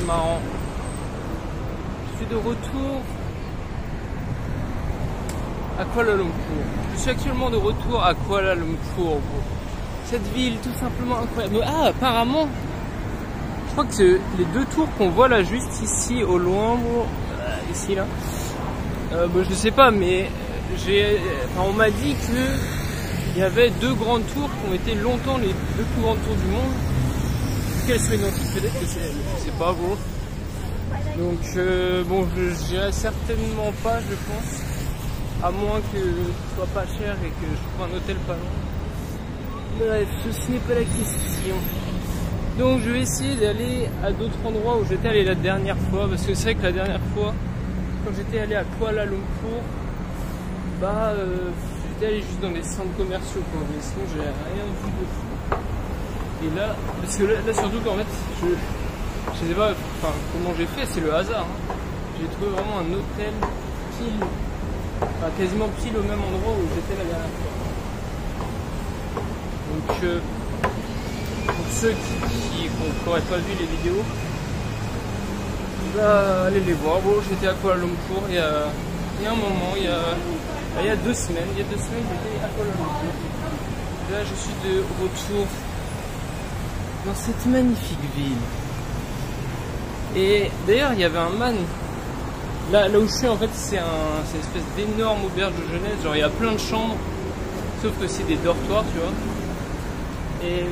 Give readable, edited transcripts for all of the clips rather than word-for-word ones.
c'est marrant. Je suis de retour à Kuala Lumpur. Je suis actuellement de retour à Kuala Lumpur. Cette ville tout simplement incroyable. Ah, apparemment, je crois que les deux tours qu'on voit là juste ici au loin, ici là. Je sais pas, mais on m'a dit que il y avait deux grandes tours qui ont été longtemps les deux plus grandes tours du monde. Qu'elles soient identiques, peut-être que c'est pas beau. Donc bon, je n'irai certainement pas, je pense, à moins que ce soit pas cher et que je trouve un hôtel pas loin. Bref, ce n'est pas la question. Donc je vais essayer d'aller à d'autres endroits où j'étais allé la dernière fois, parce que c'est vrai que la dernière fois, quand j'étais allé à Kuala Lumpur, j'étais allé juste dans des centres commerciaux, quoi, mais sinon j'ai rien vu de fou. Et là, parce que là surtout qu'en fait, je sais pas comment j'ai fait, c'est le hasard. Hein. J'ai trouvé vraiment un hôtel quasiment pile au même endroit où j'étais la dernière fois. Donc pour ceux qui n'auraient pas vu les vidéos, allez les voir. Bon, j'étais à Kuala Lumpur il y a un moment, il y a 2 semaines. Il y a 2 semaines, j'étais à Kuala Lumpur. Là, je suis de retour dans cette magnifique ville. Et d'ailleurs, il y avait un man. Là où je suis, en fait, c'est une espèce d'énorme auberge de jeunesse. Genre, il y a plein de chambres, sauf que c'est des dortoirs, tu vois. Et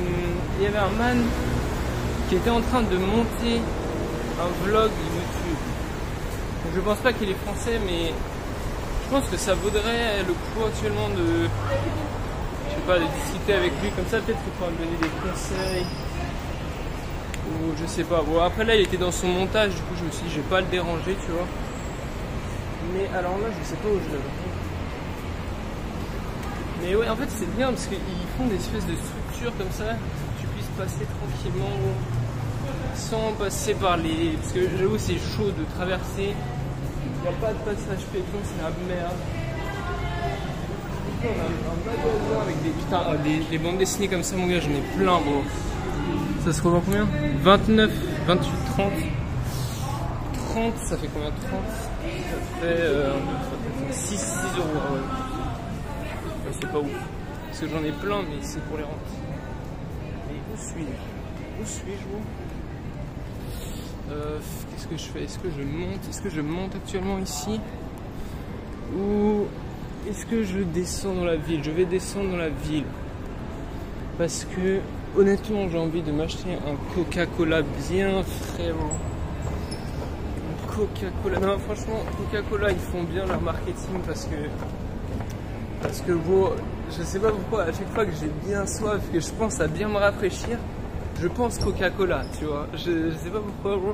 il y avait un man qui était en train de monter un vlog YouTube. Donc, je pense pas qu'il est français, mais je pense que ça vaudrait le coup actuellement de, je sais pas, de discuter avec lui comme ça. Peut-être qu'il pourra me donner des conseils. Ou je sais pas. Bon, après là, il était dans son montage, du coup, je me suis dit, je vais pas le déranger, tu vois. Mais alors là, je sais pas où je l'avais. Mais ouais, en fait, c'est bien parce qu'ils font des espèces de structures comme ça, que tu puisses passer tranquillement sans passer par les. Parce que j'avoue, c'est chaud de traverser. Il n'y a pas de passage piéton, c'est la merde. On a un magasin avec des bandes dessinées comme ça, mon gars, j'en ai plein, bro. Ça se revend combien? 29, 28, 30. 30, ça fait combien? 30? Ça fait 6 €. Ouais. C'est pas ouf. Parce que j'en ai plein, mais c'est pour les rentes. Mais où suis-je? Où suis-je, moi? Qu'est-ce que je fais? Est-ce que je monte? Est-ce que je monte actuellement ici? Ou est-ce que je descends dans la ville? Je vais descendre dans la ville. Parce que, honnêtement, j'ai envie de m'acheter un Coca-Cola bien frais. Coca-Cola. Non, franchement, Coca-Cola, ils font bien leur marketing parce que bon, je sais pas pourquoi, à chaque fois que j'ai bien soif, que je pense à bien me rafraîchir, je pense Coca-Cola, tu vois. Je sais pas pourquoi, bro.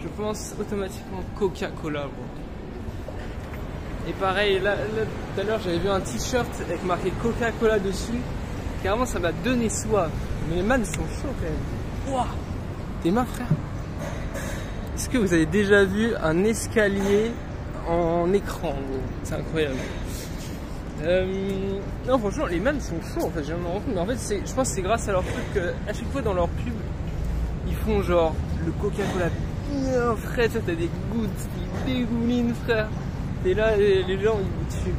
Je pense automatiquement Coca-Cola, bro. Et pareil, là tout à l'heure, j'avais vu un t-shirt avec marqué Coca-Cola dessus. Carrément, ça m'a donné soif. Mais les man sont chauds quand même. Wouah! T'es ma frère? Est-ce que vous avez déjà vu un escalier en écran? C'est incroyable. Non, franchement, les man sont chauds en fait. Je me rends compte, mais en fait, je pense que c'est grâce à leur truc qu'à chaque fois dans leur pub, ils font genre le Coca-Cola bien frais. Tu vois, t'as des gouttes qui dégoulinent, frère. Et là, les gens,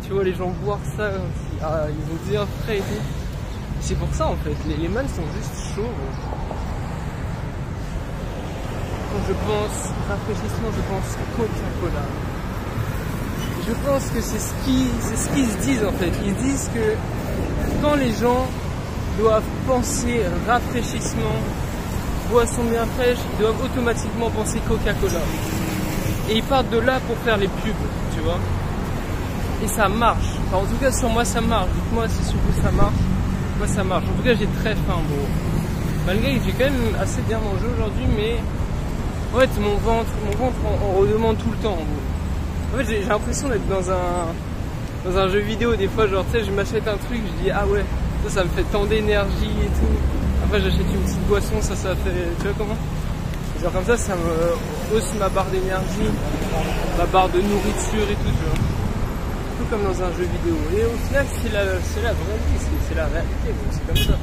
tu vois les gens boire ça, ils ont bien frais et tout. C'est pour ça en fait, les man sont juste chauds. Quand je pense rafraîchissement, je pense Coca-Cola. Je pense que c'est ce qu'ils se disent en fait. Ils disent que quand les gens doivent penser rafraîchissement, boisson bien fraîche, ils doivent automatiquement penser Coca-Cola. Et ils partent de là pour faire les pubs, tu vois. Et ça marche. Enfin, en tout cas, sur moi, ça marche. Dites-moi si sur vous ça marche. Moi, ça marche. En tout cas, j'ai très faim, bro. Malgré que j'ai quand même assez bien mangé aujourd'hui, mais en fait, mon ventre on redemande tout le temps, bro. En fait, j'ai l'impression d'être dans un jeu vidéo. Des fois, genre, tu sais, je m'achète un truc, je dis, ah ouais, ça me fait tant d'énergie et tout. Après, j'achète une petite boisson, ça fait, tu vois comment? Genre comme ça me hausse ma barre d'énergie, ma barre de nourriture et tout, tu vois. Tout comme dans un jeu vidéo. Et au final, c'est la vraie vie, c'est la réalité, c'est comme ça.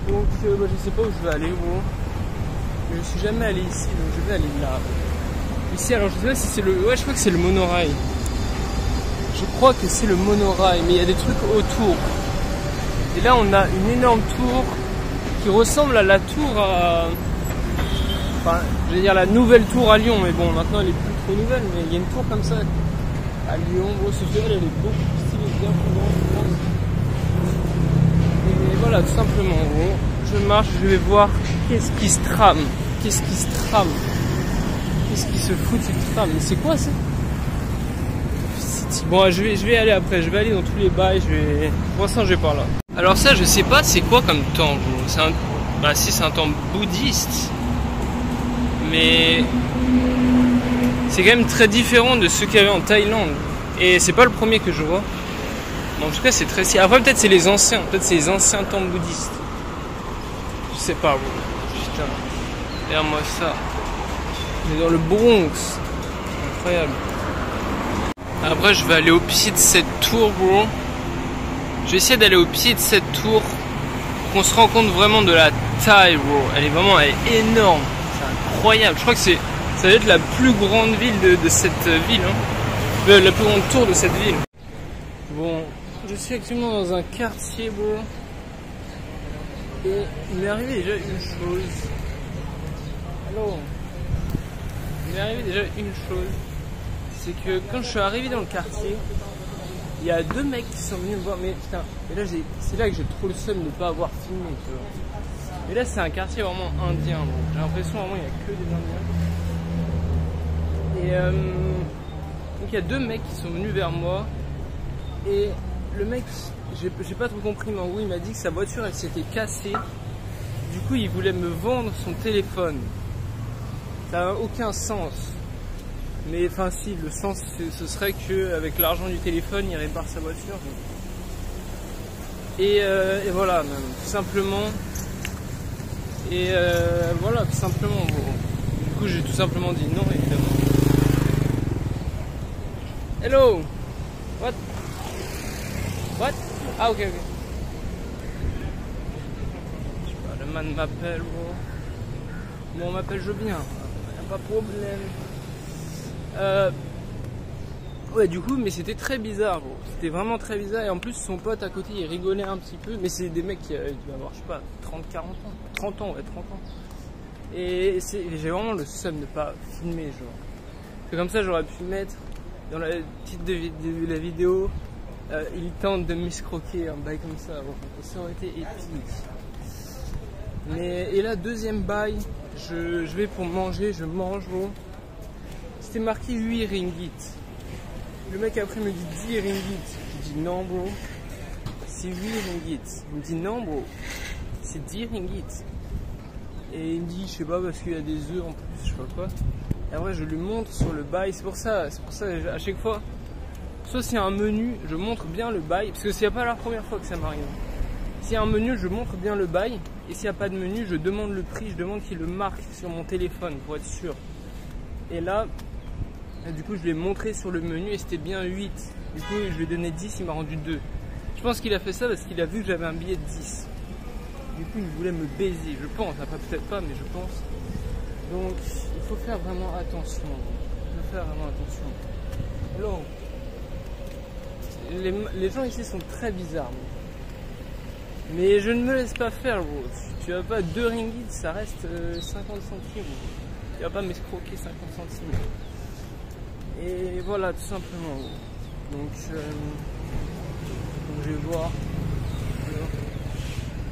Donc, je sais pas où je vais aller, gros. Je suis jamais allé ici, donc je vais aller là. Ici, alors je sais pas si c'est le... Ouais, je crois que c'est le monorail. Je crois que c'est le monorail, mais il y a des trucs autour. Et là, on a une énorme tour qui ressemble à la tour à... Enfin, je vais dire la nouvelle tour à Lyon, mais bon, maintenant elle est plus trop nouvelle, mais il y a une tour comme ça à Lyon. Bon, sauf qu'elle, elle est beaucoup plus stylée, bien plus grande, je pense. Et voilà, tout simplement, en gros, je marche, je vais voir qu'est-ce qui se trame. Qu'est-ce qui se trame? Qu'est-ce qui se fout de trame? Mais c'est quoi ça? Bon, je vais aller après, je vais aller dans tous les bails, pour l'instant je vais par là. Alors ça, je sais pas c'est quoi comme temple. C'est un... Bah si, c'est un temple bouddhiste. Mais c'est quand même très différent de ceux qu'il y avait en Thaïlande. Et c'est pas le premier que je vois. Mais en tout cas, c'est très... Après, peut-être c'est les anciens. Peut-être c'est les anciens temples bouddhistes. Je sais pas, bro. Putain. Regarde-moi ça. On est dans le Bronx. Incroyable. Après, je vais aller au pied de cette tour, bro. Je vais essayer d'aller au pied de cette tour pour qu'on se rende compte vraiment de la taille, bro. Elle est énorme. C'est incroyable. Je crois que ça va être la plus grande ville de cette ville. Hein. La plus grande tour de cette ville. Bon, je suis actuellement dans un quartier, bro. Et il m'est arrivé déjà une chose. Hello. Il m'est arrivé déjà une chose. C'est que quand je suis arrivé dans le quartier, il y a deux mecs qui sont venus me voir. Mais putain, et là c'est là que j'ai trop le seum de ne pas avoir filmé, tu vois. Mais là c'est un quartier vraiment indien, bon. J'ai l'impression vraiment il n'y a que des indiens. Et donc il y a deux mecs qui sont venus vers moi. Et le mec, j'ai pas trop compris, mais en gros il m'a dit que sa voiture elle s'était cassée. Du coup il voulait me vendre son téléphone. Ça n'a aucun sens. Mais enfin si, le sens ce serait qu'avec l'argent du téléphone il répare sa voiture. Et voilà, même, tout simplement. Et voilà, tout simplement. Bon. Du coup j'ai tout simplement dit non, évidemment. Hello. What? What? Ah ok. Je sais pas, le man m'appelle, bro. Bon, on m'appelle je viens, pas de problème. Ouais, du coup, mais c'était très bizarre, bro. C'était vraiment très bizarre. Et en plus, son pote à côté, il rigolait un petit peu. Mais c'est des mecs qui doivent avoir, je sais pas, 30, 40 ans. 30 ans, ouais, 30 ans. Et j'ai vraiment le seum de pas filmer, genre. Et comme ça, j'aurais pu mettre dans le titre de la vidéo, il tente de m'escroquer, un bail comme ça. Bon, ça aurait été épique. Mais, et là, deuxième bail, je vais pour manger, je mange, bro. C'était marqué 8 ringgit. Le mec après me dit 10 ringgit. Je dis non, bro. C'est 8 ringgit. Il me dit non, bro. C'est 10 ringgit. Et il me dit, je sais pas, parce qu'il y a des œufs en plus, je sais pas quoi. Et après, je lui montre sur le bail. C'est pour ça, à chaque fois, soit s'il y a un menu, je montre bien le bail. Parce que c'est pas la première fois que ça m'arrive. S'il y a un menu, je montre bien le bail. Et s'il n'y a pas de menu, je demande le prix. Je demande qu'il le marque sur mon téléphone pour être sûr. Et là, du coup, je lui ai montré sur le menu et c'était bien 8. Du coup, je lui ai donné 10, il m'a rendu 2. Je pense qu'il a fait ça parce qu'il a vu que j'avais un billet de 10. Du coup, il voulait me baiser, je pense. Enfin, peut-être pas, mais je pense. Donc, il faut faire vraiment attention. Il faut faire vraiment attention. Alors, les gens ici sont très bizarres. Mais je ne me laisse pas faire, bro. Tu vas pas 2 ringgit, ça reste 50 centimes. Tu vas pas m'escroquer 50 centimes. Et voilà, tout simplement. Donc je vais voir.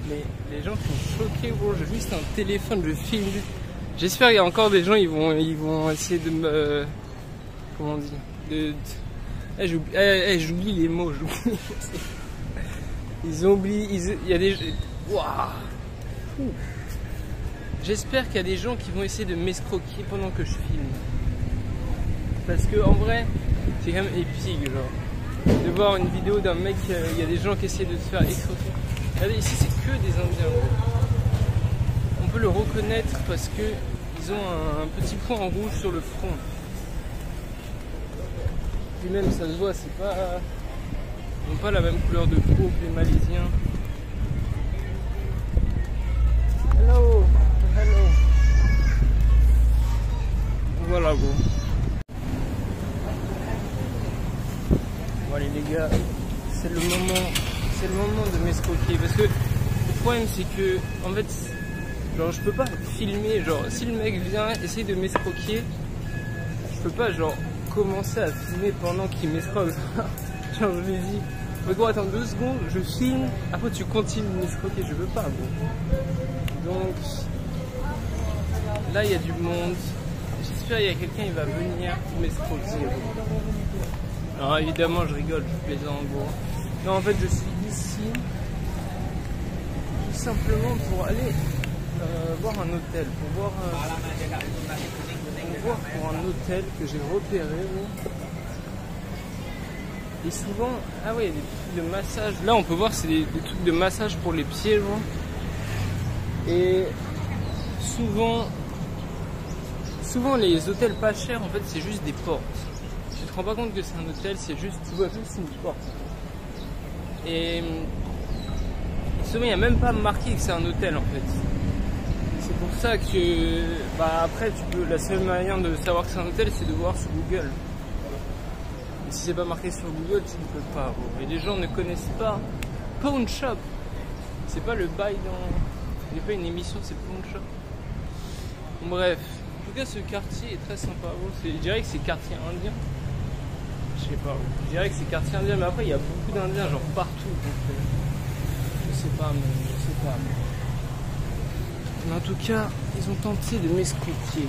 Mais les gens sont choqués, bro. J'ai juste un téléphone, je filme. J'espère qu'il y a encore des gens, ils vont essayer de me... Comment dire j'oublie les mots, j'oublie. Ils ont oublié... Il y a des... Waouh. J'espère qu'il y a des gens qui vont essayer de m'escroquer pendant que je filme. Parce que en vrai, c'est quand même épique, genre. De voir une vidéo d'un mec, il y a des gens qui essaient de se faire escroquer. Regardez, ici c'est que des Indiens. On peut le reconnaître parce que ils ont un petit point en rouge sur le front. Puis même ça se voit, c'est pas... Ils n'ont pas la même couleur de peau que les Malaisiens. Hello, hello. problème c'est que en fait genre je peux pas filmer, genre si le mec vient essayer de m'escroquer, je peux pas genre commencer à filmer pendant qu'il m'escroque. Genre je lui dis mais gros attends 2 secondes, je filme, après tu continues de m'escroquer, je veux pas gros. Donc là il y a du monde, j'espère qu'il y a quelqu'un qui va venir m'escroquer. Alors évidemment je rigole, je plaisante gros. Non en fait je suis ici tout simplement pour aller voir un hôtel, pour voir pour un hôtel que j'ai repéré. Et souvent, ah ouais, il y a des trucs de massage. Là on peut voir c'est des trucs de massage pour les pieds genre. Et souvent les hôtels pas chers en fait c'est juste des portes. Tu te rends pas compte que c'est un hôtel, c'est juste, tu vois juste une porte. Et souvent il n'y a même pas marqué que c'est un hôtel en fait. C'est pour ça que bah après la seule manière de savoir que c'est un hôtel c'est de voir sur Google. Et si c'est pas marqué sur Google tu ne peux pas. Et les gens ne connaissent pas Pawn Shop. C'est pas le bail dans... Il n'y a pas une émission, c'est Pawn Shop. Bref, en tout cas ce quartier est très sympa. Je dirais que c'est quartier indien. Je sais pas, je dirais que c'est quartier indien, mais après il y a beaucoup d'indiens genre partout. Donc, je sais pas. Mais en tout cas, ils ont tenté de m'escroquer.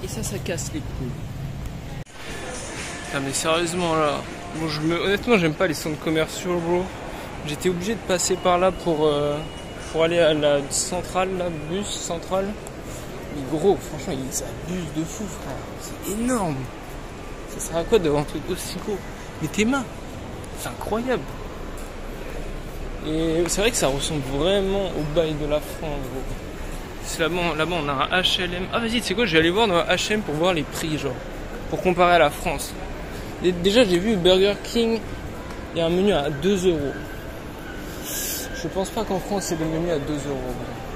Et ça casse les couilles. Ah mais sérieusement là, bon, honnêtement j'aime pas les centres commerciaux bro. J'étais obligé de passer par là pour aller à la centrale, la bus centrale. Mais gros, franchement, ça abuse de fou frère. C'est énorme. Ça sert à quoi d'avoir un truc aussi gros? Mais tes mains, c'est incroyable. Et c'est vrai que ça ressemble vraiment au bail de la France gros. C'est là-bas on a un H&M. Ah vas-y, tu sais quoi, je vais aller voir dans un H&M pour voir les prix genre. Pour comparer à la France. Et déjà j'ai vu Burger King, il y a un menu à 2 €. Je pense pas qu'en France c'est le menu à 2 €.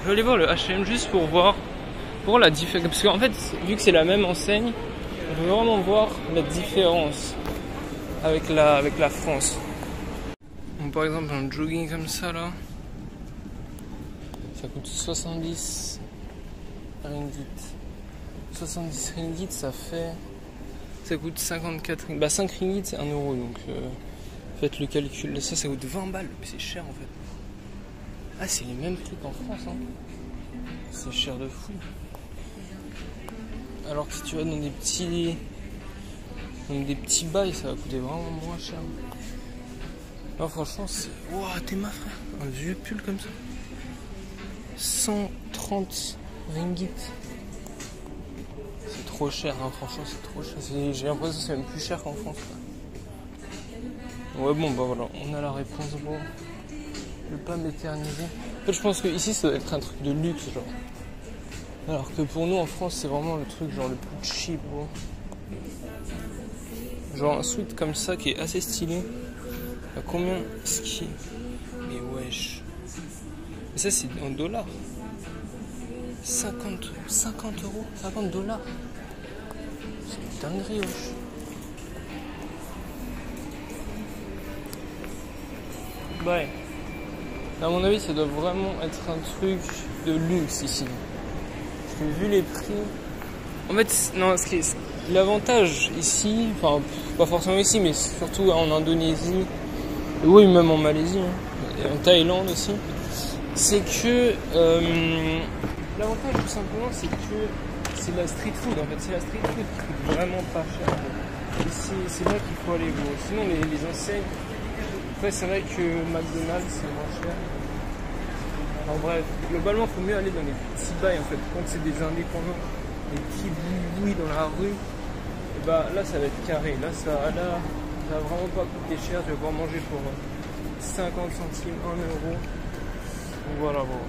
Je vais aller voir le H&M juste pour voir la différence. Parce qu'en fait, vu que c'est la même enseigne, on peut vraiment voir la différence avec la France. Bon, par exemple un jogging comme ça là, ça coûte 70 ringgit. 70 ringgit ça coûte 54 ringgit. Bah 5 ringgit c'est 1 € donc faites le calcul. Ça coûte 20 balles, mais c'est cher en fait. Ah c'est les mêmes prix qu'en France hein. C'est cher de fou. Alors que si tu vas dans des petits bails, ça va coûter vraiment moins cher. Non franchement c'est... Ouah t'es ma frère. Un vieux pull comme ça. 130 ringgit. C'est trop cher hein, franchement c'est trop cher. J'ai l'impression que c'est même plus cher qu'en France là. Ouais bon bah voilà, on a la réponse bon. Je vais pas m'éterniser. En fait je pense que ici ça doit être un truc de luxe genre. Alors que pour nous en France c'est vraiment le truc genre le plus cheap bro. Genre un sweat comme ça qui est assez stylé. À combien ski? Mais wesh. Mais ça c'est en dollars. 50 €, 50 $. C'est une dinguerie wesh. Ouais. À mon avis ça doit vraiment être un truc de luxe ici. Parce que vu les prix... En fait, non, l'avantage ici, enfin pas forcément ici, mais surtout en Indonésie, et oui même en Malaisie, hein, et en Thaïlande aussi, c'est que l'avantage tout simplement c'est que c'est la street food en fait, c'est la street food qui coûte vraiment pas cher. Et c'est là qu'il faut aller gros. Sinon les enseignes, après c'est vrai que McDonald's c'est moins cher. En bref, globalement il faut mieux aller dans les petits bails en fait, quand c'est des indépendants, des petits boui dans la rue, et bah là ça va être carré, là ça va vraiment pas coûter cher, tu vas pouvoir manger pour 50 centimes, 1 €. Donc voilà bon.